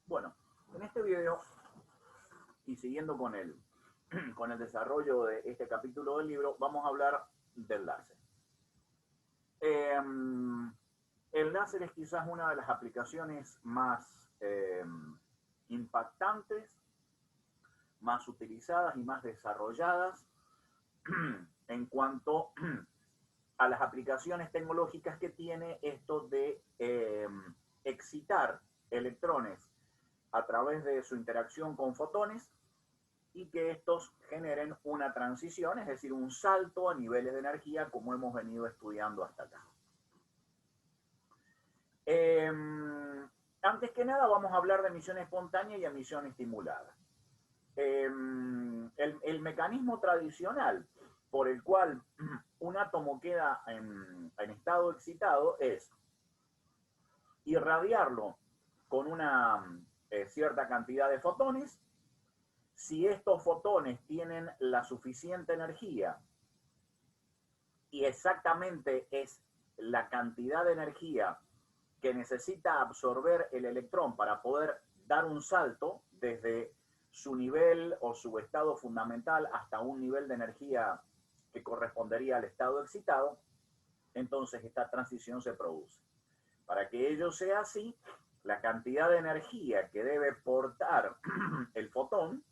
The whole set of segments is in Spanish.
Bueno, en este video y siguiendo con el desarrollo de este capítulo del libro, vamos a hablar del láser. Eh, el láser es quizás una de las aplicaciones más impactantes, más utilizadas y más desarrolladas en cuanto a las aplicaciones tecnológicas que tiene esto de excitar electrones a través de su interacción con fotones y que estos generen una transición, es decir, un salto a niveles de energía como hemos venido estudiando hasta acá. Antes que nada vamos a hablar de emisión espontánea y emisión estimulada. El mecanismo tradicional por el cual un átomo queda en estado excitado es irradiarlo con una cierta cantidad de fotones. Si estos fotones tienen la suficiente energía y exactamente es la cantidad de energía que necesita absorber el electrón para poder dar un salto desde su nivel o su estado fundamental hasta un nivel de energía que correspondería al estado excitado, entonces esta transición se produce. Para que ello sea así, la cantidad de energía que debe portar el fotón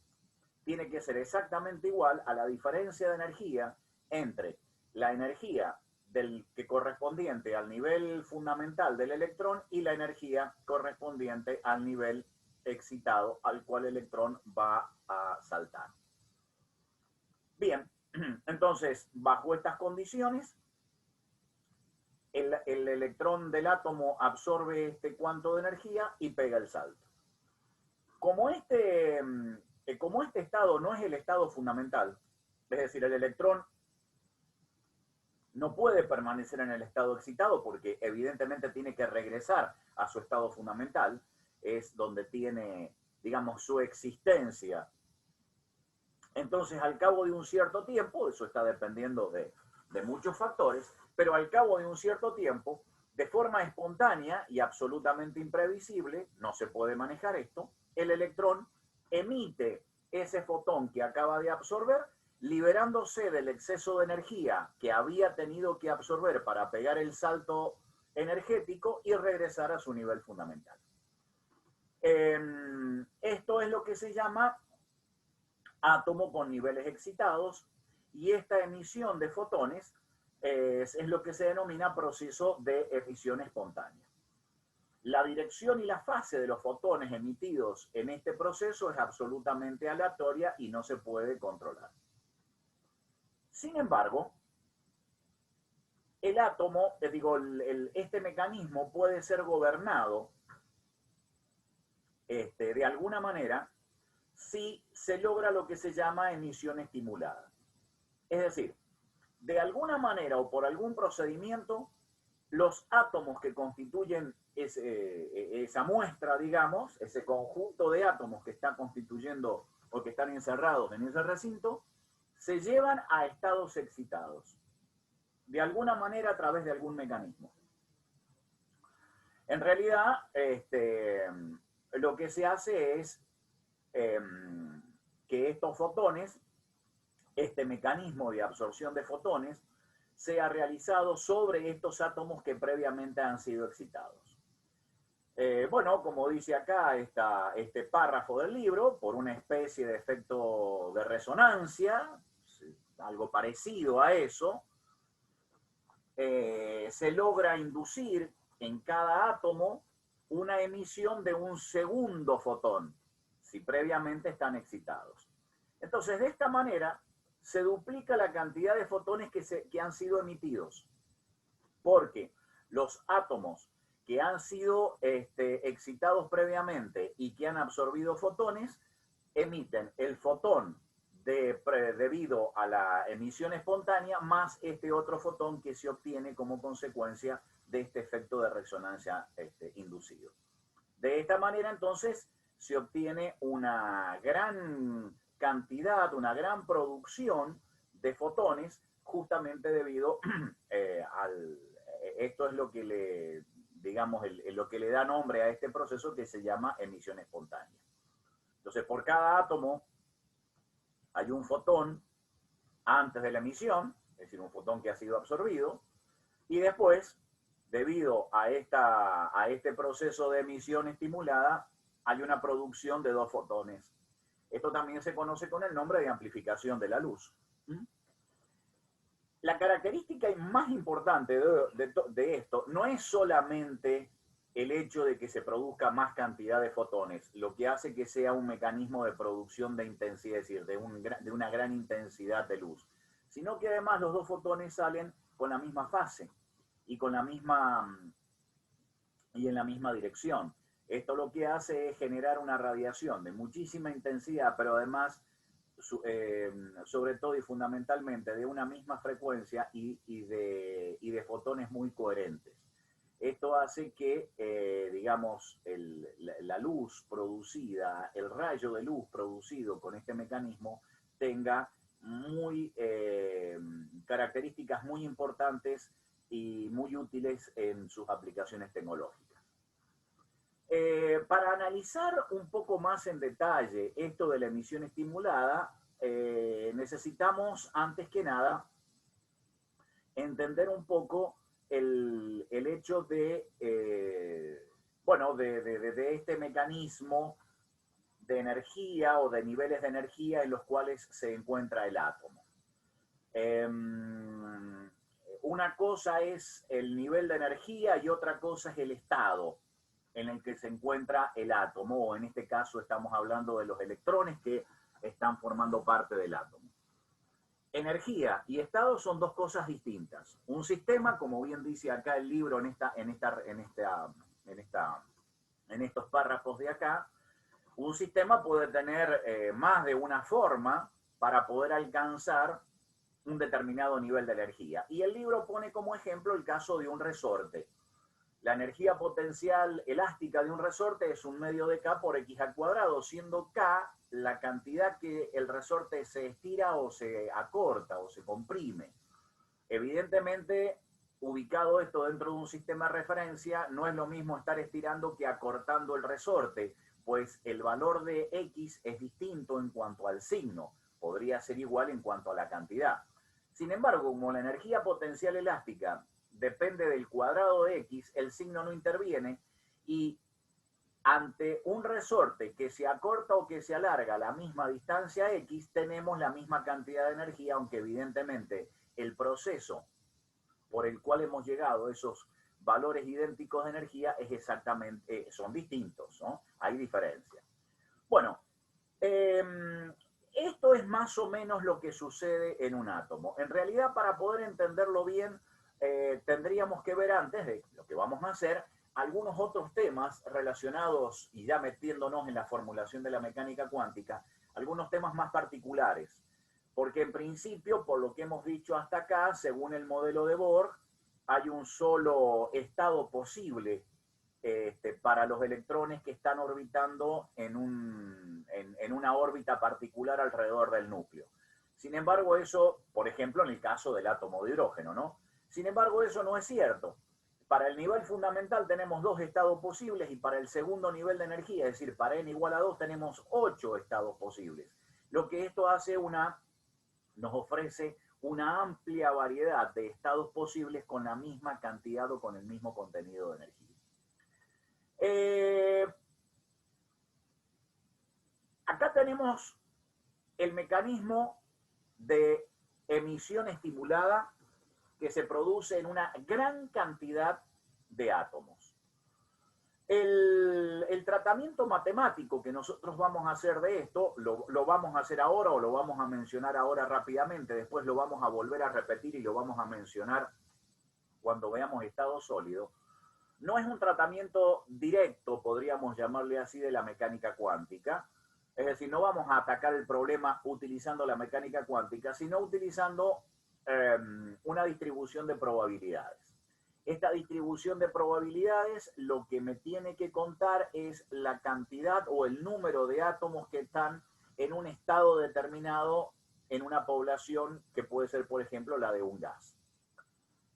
tiene que ser exactamente igual a la diferencia de energía entre la energía que correspondiente al nivel fundamental del electrón y la energía correspondiente al nivel excitado al cual el electrón va a saltar. Bien, entonces, bajo estas condiciones, el electrón del átomo absorbe este cuanto de energía y pega el salto. Como este estado no es el estado fundamental, es decir, el electrón no puede permanecer en el estado excitado porque evidentemente tiene que regresar a su estado fundamental, es donde tiene, digamos, su existencia. Entonces, al cabo de un cierto tiempo, eso está dependiendo de muchos factores, pero al cabo de un cierto tiempo, de forma espontánea y absolutamente imprevisible, no se puede manejar esto, el electrón emite ese fotón que acaba de absorber, liberándose del exceso de energía que había tenido que absorber para pegar el salto energético y regresar a su nivel fundamental. Esto es lo que se llama átomo con niveles excitados, y esta emisión de fotones es lo que se denomina proceso de emisión espontánea. La dirección y la fase de los fotones emitidos en este proceso es absolutamente aleatoria y no se puede controlar. Sin embargo, el átomo, este mecanismo puede ser gobernado de alguna manera si se logra lo que se llama emisión estimulada. Es decir, de alguna manera o por algún procedimiento, los átomos que constituyen esa muestra, digamos, ese conjunto de átomos que está constituyendo o que están encerrados en ese recinto, se llevan a estados excitados, de alguna manera a través de algún mecanismo. En realidad, lo que se hace es que estos fotones, este mecanismo de absorción de fotones, sea realizado sobre estos átomos que previamente han sido excitados. Bueno, como dice acá este párrafo del libro, por una especie de efecto de resonancia, algo parecido a eso, se logra inducir en cada átomo una emisión de un segundo fotón, si previamente están excitados. Entonces, de esta manera, se duplica la cantidad de fotones que han sido emitidos, porque los átomos que han sido excitados previamente y que han absorbido fotones, emiten el fotón debido a la emisión espontánea más este otro fotón que se obtiene como consecuencia de este efecto de resonancia inducido. De esta manera, entonces, se obtiene una gran cantidad, una gran producción de fotones, justamente debido esto es lo que le digamos, lo que le da nombre a este proceso que se llama emisión espontánea. Entonces, por cada átomo hay un fotón antes de la emisión, es decir, un fotón que ha sido absorbido, y después, debido a este proceso de emisión estimulada, hay una producción de dos fotones. Esto también se conoce con el nombre de amplificación de la luz. La característica más importante de esto no es solamente el hecho de que se produzca más cantidad de fotones, lo que hace que sea un mecanismo de producción de intensidad, es decir, de una gran intensidad de luz, sino que además los dos fotones salen con la misma fase y en la misma dirección. Esto lo que hace es generar una radiación de muchísima intensidad, pero además, sobre todo y fundamentalmente, de una misma frecuencia y de fotones muy coherentes. Esto hace que, digamos, la luz producida, el rayo de luz producido con este mecanismo tenga características muy importantes y muy útiles en sus aplicaciones tecnológicas. Para analizar un poco más en detalle esto de la emisión estimulada, necesitamos, antes que nada, entender un poco el hecho de este mecanismo de energía o de niveles de energía en los cuales se encuentra el átomo. Una cosa es el nivel de energía y otra cosa es el estado en el que se encuentra el átomo, o en este caso estamos hablando de los electrones que están formando parte del átomo. Energía y estado son dos cosas distintas. Un sistema, como bien dice acá el libro en estos párrafos de acá, un sistema puede tener más de una forma para poder alcanzar un determinado nivel de energía. Y el libro pone como ejemplo el caso de un resorte. La energía potencial elástica de un resorte es un medio de K por X al cuadrado, siendo K la cantidad que el resorte se estira o se acorta o se comprime. Evidentemente, ubicado esto dentro de un sistema de referencia, no es lo mismo estar estirando que acortando el resorte, pues el valor de X es distinto en cuanto al signo, podría ser igual en cuanto a la cantidad. Sin embargo, como la energía potencial elástica depende del cuadrado de X, el signo no interviene y ante un resorte que se acorta o que se alarga a la misma distancia X, tenemos la misma cantidad de energía, aunque evidentemente el proceso por el cual hemos llegado a esos valores idénticos de energía es exactamente, son distintos, ¿no? Hay diferencia. Bueno, esto es más o menos lo que sucede en un átomo. En realidad, para poder entenderlo bien, tendríamos que ver antes de lo que vamos a hacer algunos otros temas relacionados, y ya metiéndonos en la formulación de la mecánica cuántica, algunos temas más particulares. Porque en principio, por lo que hemos dicho hasta acá, según el modelo de Bohr, hay un solo estado posible para los electrones que están orbitando en una órbita particular alrededor del núcleo. Sin embargo, eso, por ejemplo, en el caso del átomo de hidrógeno, ¿no? Sin embargo, eso no es cierto. Para el nivel fundamental tenemos 2 estados posibles y para el segundo nivel de energía, es decir, para n igual a 2, tenemos 8 estados posibles. Lo que esto hace nos ofrece una amplia variedad de estados posibles con la misma cantidad o con el mismo contenido de energía. Acá tenemos el mecanismo de emisión estimulada que se produce en una gran cantidad de átomos. El tratamiento matemático que nosotros vamos a hacer de esto, lo vamos a hacer ahora o lo vamos a mencionar ahora rápidamente, después lo vamos a volver a repetir y lo vamos a mencionar cuando veamos estado sólido. No es un tratamiento directo, podríamos llamarle así, de la mecánica cuántica. Es decir, no vamos a atacar el problema utilizando la mecánica cuántica, sino utilizando una distribución de probabilidades. Esta distribución de probabilidades lo que me tiene que contar es la cantidad o el número de átomos que están en un estado determinado en una población que puede ser, por ejemplo, la de un gas.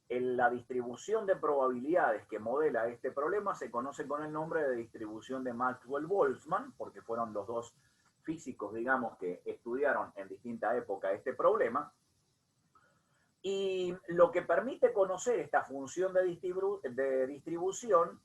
la distribución de probabilidades que modela este problema se conoce con el nombre de distribución de Maxwell-Boltzmann, porque fueron los dos físicos, digamos, que estudiaron en distinta época este problema. Y lo que permite conocer esta función de distribución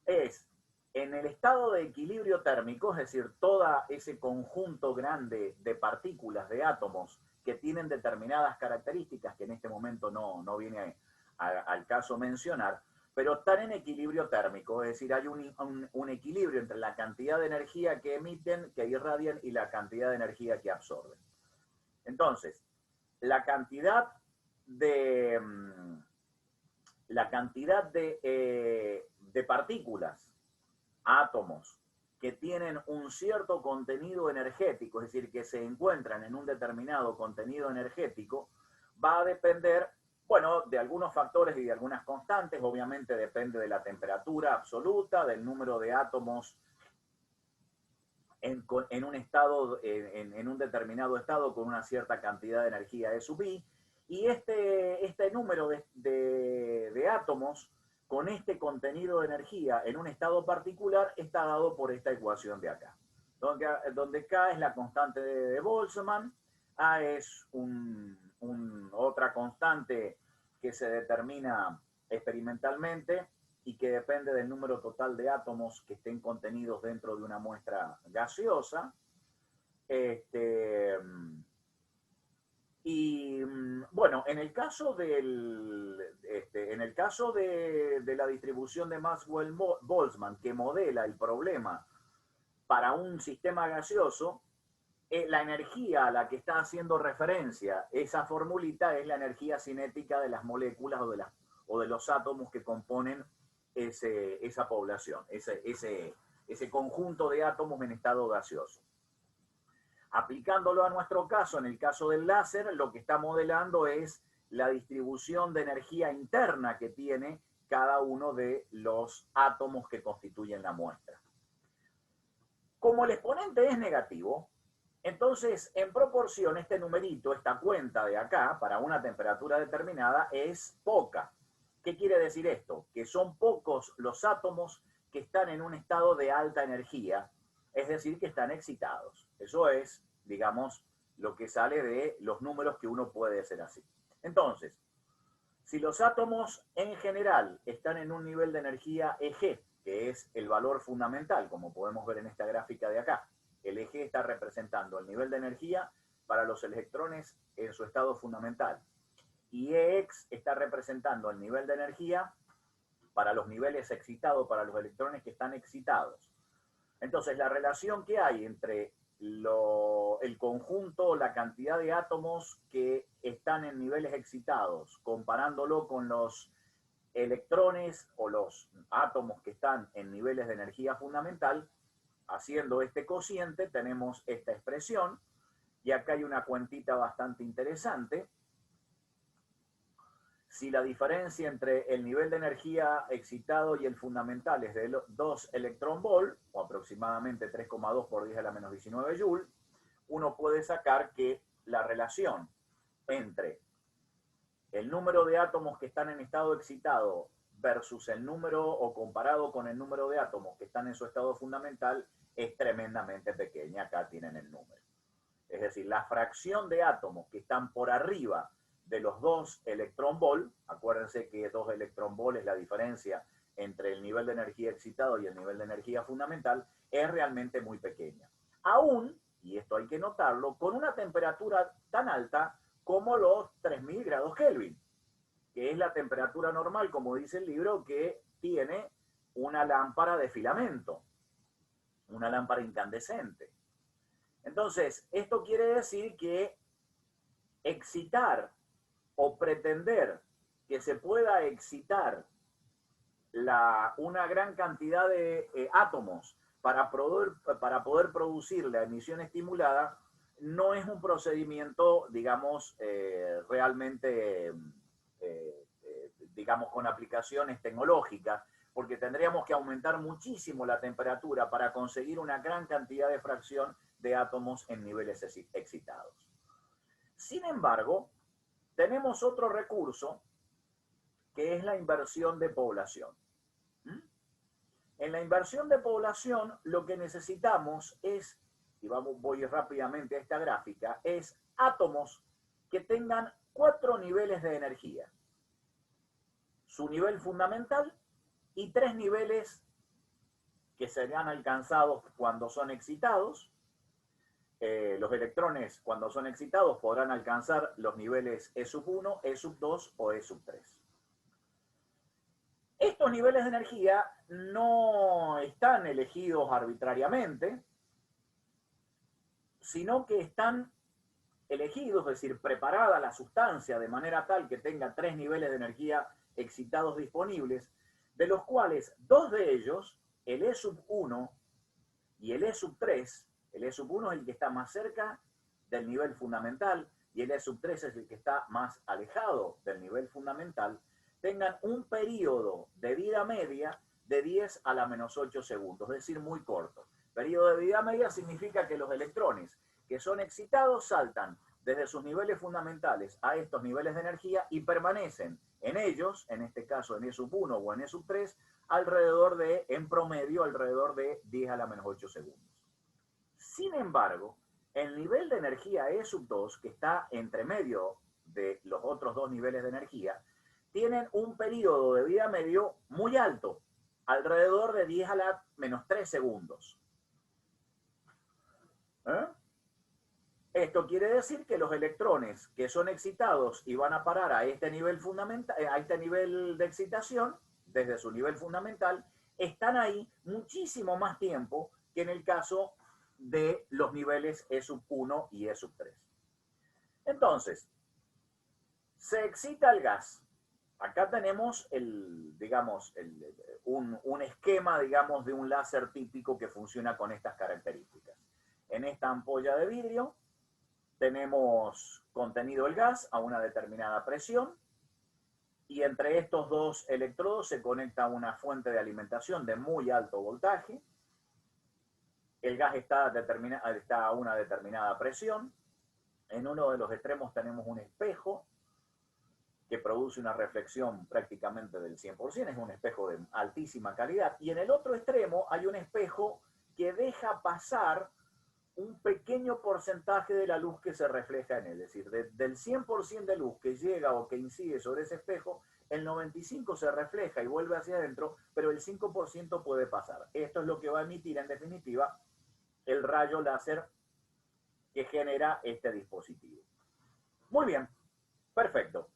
es, en el estado de equilibrio térmico, es decir, todo ese conjunto grande de partículas, de átomos, que tienen determinadas características que en este momento no viene al caso mencionar, pero están en equilibrio térmico, es decir, hay un equilibrio entre la cantidad de energía que emiten, que irradian, y la cantidad de energía que absorben. Entonces, la cantidad de partículas, átomos, que tienen un cierto contenido energético, es decir, que se encuentran en un determinado contenido energético, va a depender, bueno, de algunos factores y de algunas constantes. Obviamente depende de la temperatura absoluta, del número de átomos en un estado, en un determinado estado con una cierta cantidad de energía E sub I, y este número de átomos con este contenido de energía en un estado particular está dado por esta ecuación de acá, donde K es la constante de Boltzmann, A es otra constante que se determina experimentalmente y que depende del número total de átomos que estén contenidos dentro de una muestra gaseosa. Y bueno, en el caso de la distribución de Maxwell-Boltzmann, que modela el problema para un sistema gaseoso, la energía a la que está haciendo referencia esa formulita es la energía cinética de las moléculas o de los átomos que componen esa población, ese conjunto de átomos en estado gaseoso. Aplicándolo a nuestro caso, en el caso del láser, lo que está modelando es la distribución de energía interna que tiene cada uno de los átomos que constituyen la muestra. Como el exponente es negativo, entonces en proporción este numerito, esta cuenta de acá, para una temperatura determinada, es poca. ¿Qué quiere decir esto? Que son pocos los átomos que están en un estado de alta energía, es decir, que están excitados. Eso es, digamos, lo que sale de los números que uno puede hacer así. Entonces, si los átomos en general están en un nivel de energía Eg, que es el valor fundamental, como podemos ver en esta gráfica de acá, el Eg está representando el nivel de energía para los electrones en su estado fundamental, y Ex está representando el nivel de energía para los niveles excitados, para los electrones que están excitados. Entonces, la relación que hay entre el conjunto, la cantidad de átomos que están en niveles excitados, comparándolo con los electrones o los átomos que están en niveles de energía fundamental, haciendo este cociente, tenemos esta expresión, y acá hay una cuentita bastante interesante. Si la diferencia entre el nivel de energía excitado y el fundamental es de 2 electronvolts, o aproximadamente 3,2 por 10 a la menos 19 joule, uno puede sacar que la relación entre el número de átomos que están en estado excitado versus el número, o comparado con el número de átomos que están en su estado fundamental, es tremendamente pequeña. Acá tienen el número. Es decir, la fracción de átomos que están por arriba de los 2 electronvolts, acuérdense que 2 electronvolts es la diferencia entre el nivel de energía excitado y el nivel de energía fundamental, es realmente muy pequeña. Aún, y esto hay que notarlo, con una temperatura tan alta como los 3000 grados Kelvin, que es la temperatura normal, como dice el libro, que tiene una lámpara de filamento, una lámpara incandescente. Entonces, esto quiere decir que excitar o pretender que se pueda excitar una gran cantidad de átomos para poder producir la emisión estimulada no es un procedimiento, digamos, realmente, digamos, con aplicaciones tecnológicas, porque tendríamos que aumentar muchísimo la temperatura para conseguir una gran cantidad de fracción de átomos en niveles excitados. Sin embargo, tenemos otro recurso que es la inversión de población. ¿Mm? En la inversión de población lo que necesitamos es, y voy rápidamente a esta gráfica, es átomos que tengan 4 niveles de energía. Su nivel fundamental y 3 niveles que serán alcanzados cuando son excitados. Los electrones, cuando son excitados, podrán alcanzar los niveles E1, E2 o E3. Estos niveles de energía no están elegidos arbitrariamente, sino que están elegidos, es decir, preparada la sustancia de manera tal que tenga 3 niveles de energía excitados disponibles, de los cuales 2 de ellos, el E1 y el E3, el E1 es el que está más cerca del nivel fundamental y el E3 es el que está más alejado del nivel fundamental, tengan un periodo de vida media de 10 a la menos 8 segundos, es decir, muy corto. Periodo de vida media significa que los electrones que son excitados saltan desde sus niveles fundamentales a estos niveles de energía y permanecen en ellos, en este caso en E1 o en E3, alrededor de, en promedio, alrededor de 10 a la menos 8 segundos. Sin embargo, el nivel de energía E2, que está entre medio de los otros 2 niveles de energía, tienen un periodo de vida medio muy alto, alrededor de 10 a la menos 3 segundos. Esto quiere decir que los electrones que son excitados y van a parar a este nivel fundamental, a este nivel de excitación, desde su nivel fundamental, están ahí muchísimo más tiempo que en el caso de los niveles E1 y E3. Entonces, se excita el gas. Acá tenemos un esquema, digamos, de un láser típico que funciona con estas características. En esta ampolla de vidrio tenemos contenido el gas a una determinada presión y entre estos 2 electrodos se conecta una fuente de alimentación de muy alto voltaje. El gas está a una determinada presión. En uno de los extremos tenemos un espejo que produce una reflexión prácticamente del 100%, es un espejo de altísima calidad. Y en el otro extremo hay un espejo que deja pasar un pequeño porcentaje de la luz que se refleja en él. Es decir, del 100% de luz que llega o que incide sobre ese espejo, el 95% se refleja y vuelve hacia adentro, pero el 5% puede pasar. Esto es lo que va a emitir, en definitiva, el rayo láser que genera este dispositivo. Muy bien, perfecto.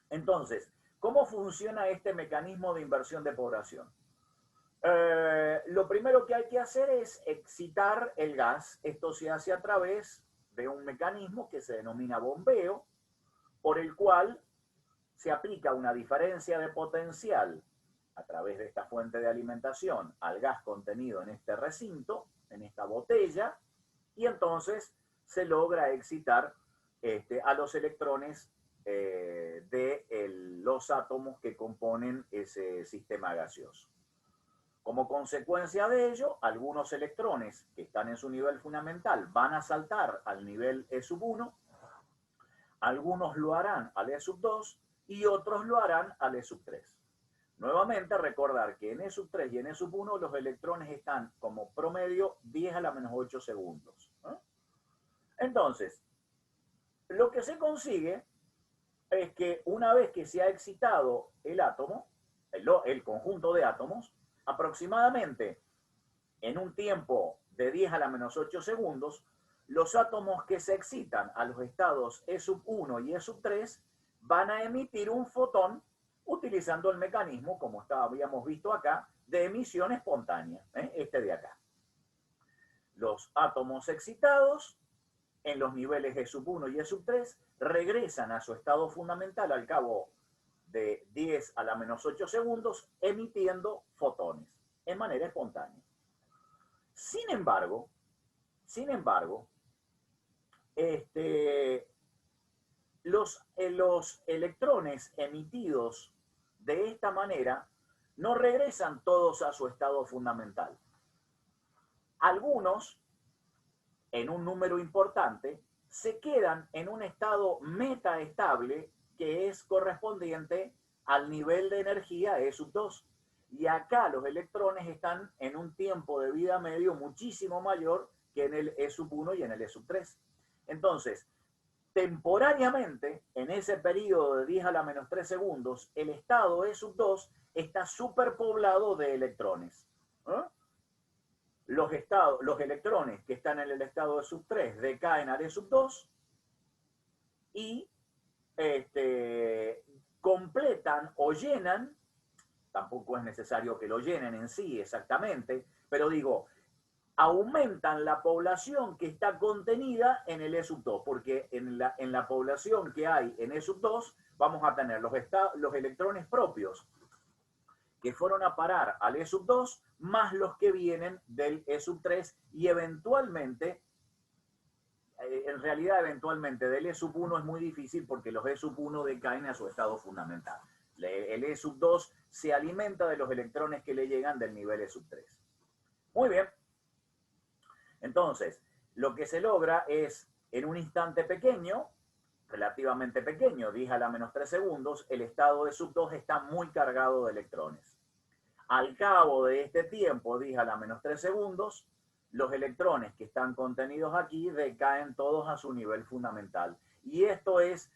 Entonces, ¿cómo funciona este mecanismo de inversión de población? Lo primero que hay que hacer es excitar el gas. Esto se hace a través de un mecanismo que se denomina bombeo, por el cual se aplica una diferencia de potencial a través de esta fuente de alimentación al gas contenido en este recinto, en esta botella, y entonces se logra excitar a los electrones de los átomos que componen ese sistema gaseoso. Como consecuencia de ello, algunos electrones que están en su nivel fundamental van a saltar al nivel E1, algunos lo harán al E2 y otros lo harán al E3. Nuevamente, recordar que en E3 y en E1 los electrones están como promedio 10 a la menos 8 segundos. Entonces, lo que se consigue es que una vez que se ha excitado el átomo, el conjunto de átomos, aproximadamente en un tiempo de 10 a la menos 8 segundos, los átomos que se excitan a los estados E1 y E3 van a emitir un fotón utilizando el mecanismo, como habíamos visto acá, de emisión espontánea, este de acá. Los átomos excitados en los niveles E1 y E3 regresan a su estado fundamental al cabo de 10 a la menos 8 segundos, emitiendo fotones en manera espontánea. Sin embargo, los electrones emitidos de esta manera no regresan todos a su estado fundamental. Algunos, en un número importante, se quedan en un estado metaestable que es correspondiente al nivel de energía E sub 2. Y acá los electrones están en un tiempo de vida medio muchísimo mayor que en el E sub 1 y en el E sub 3. Entonces, temporariamente, en ese periodo de 10 a la menos 3 segundos, el estado E sub 2 está superpoblado de electrones. ¿Eh? Los electrones que están en el estado E sub 3 decaen al E sub 2 y completan o llenan, tampoco es necesario que lo llenen en sí exactamente, pero digo, aumentan la población que está contenida en el E sub 2, porque en la población que hay en E sub 2 vamos a tener los electrones propios que fueron a parar al E sub 2 más los que vienen del E sub 3 y eventualmente, en realidad eventualmente del E sub 1 es muy difícil porque los E sub 1 decaen a su estado fundamental. El E sub 2 se alimenta de los electrones que le llegan del nivel E sub 3. Muy bien. Entonces, lo que se logra es, en un instante pequeño, relativamente pequeño, 10 a la menos 3 segundos, el estado de sub 2 está muy cargado de electrones. Al cabo de este tiempo, 10 a la menos 3 segundos, los electrones que están contenidos aquí decaen todos a su nivel fundamental. Y esto es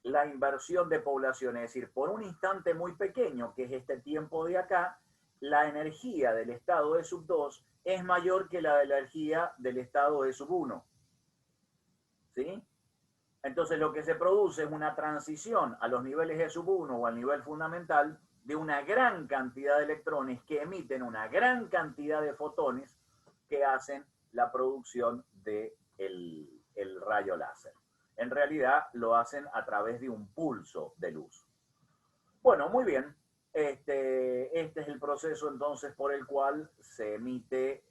la inversión de población, es decir, por un instante muy pequeño, que es este tiempo de acá, la energía del estado E sub 2 es mayor que la de la energía del estado E sub 1. ¿Sí? Entonces lo que se produce es una transición a los niveles E sub 1 o al nivel fundamental de una gran cantidad de electrones que emiten una gran cantidad de fotones que hacen la producción del rayo láser. En realidad lo hacen a través de un pulso de luz. Bueno, muy bien. Este es el proceso entonces por el cual se emite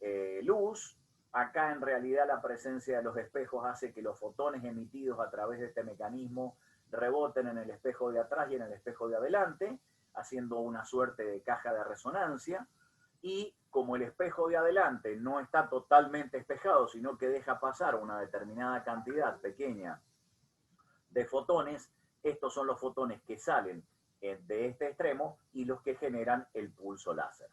luz. Acá en realidad la presencia de los espejos hace que los fotones emitidos a través de este mecanismo reboten en el espejo de atrás y en el espejo de adelante, haciendo una suerte de caja de resonancia. Y como el espejo de adelante no está totalmente espejado, sino que deja pasar una determinada cantidad pequeña de fotones, estos son los fotones que salen de este extremo y los que generan el pulso láser.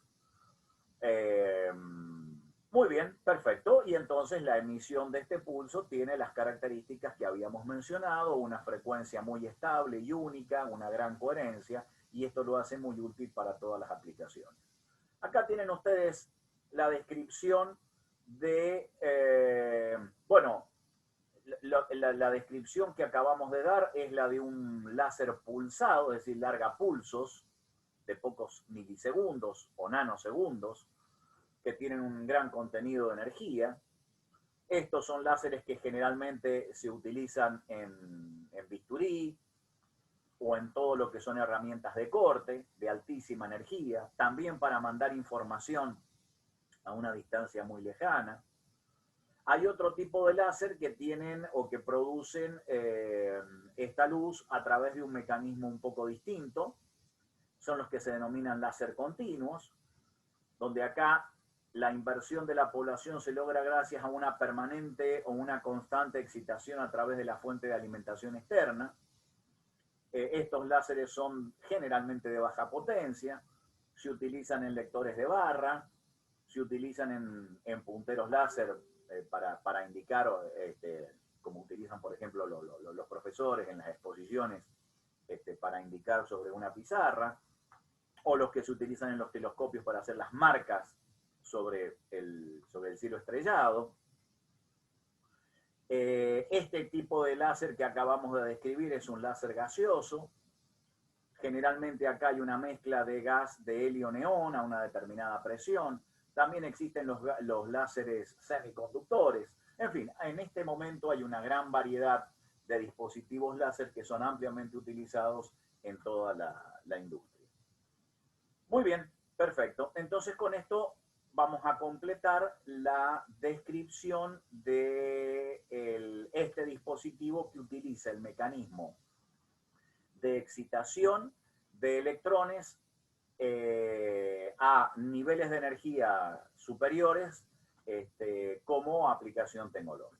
Muy bien, perfecto. Y entonces la emisión de este pulso tiene las características que habíamos mencionado, una frecuencia muy estable y única, una gran coherencia, y esto lo hace muy útil para todas las aplicaciones. Acá tienen ustedes la descripción de, bueno, la descripción que acabamos de dar es la de un láser pulsado, es decir, larga pulsos de pocos milisegundos o nanosegundos, que tienen un gran contenido de energía. Estos son láseres que generalmente se utilizan en bisturí o en todo lo que son herramientas de corte de altísima energía, también para mandar información a una distancia muy lejana. Hay otro tipo de láser que tienen o que producen esta luz a través de un mecanismo un poco distinto. Son los que se denominan láser continuos, donde acá la inversión de la población se logra gracias a una permanente o una constante excitación a través de la fuente de alimentación externa. Estos láseres son generalmente de baja potencia, se utilizan en lectores de barra, se utilizan en punteros láser para indicar, como utilizan por ejemplo los profesores en las exposiciones, para indicar sobre una pizarra, o los que se utilizan en los telescopios para hacer las marcas sobre el cielo estrellado. Este tipo de láser que acabamos de describir es un láser gaseoso. Generalmente acá hay una mezcla de gas de helio-neón a una determinada presión. También existen los láseres semiconductores. En fin, en este momento hay una gran variedad de dispositivos láser que son ampliamente utilizados en toda la industria. Muy bien, perfecto. Entonces con esto vamos a completar la descripción de este dispositivo que utiliza el mecanismo de excitación de electrones a niveles de energía superiores como aplicación tecnológica.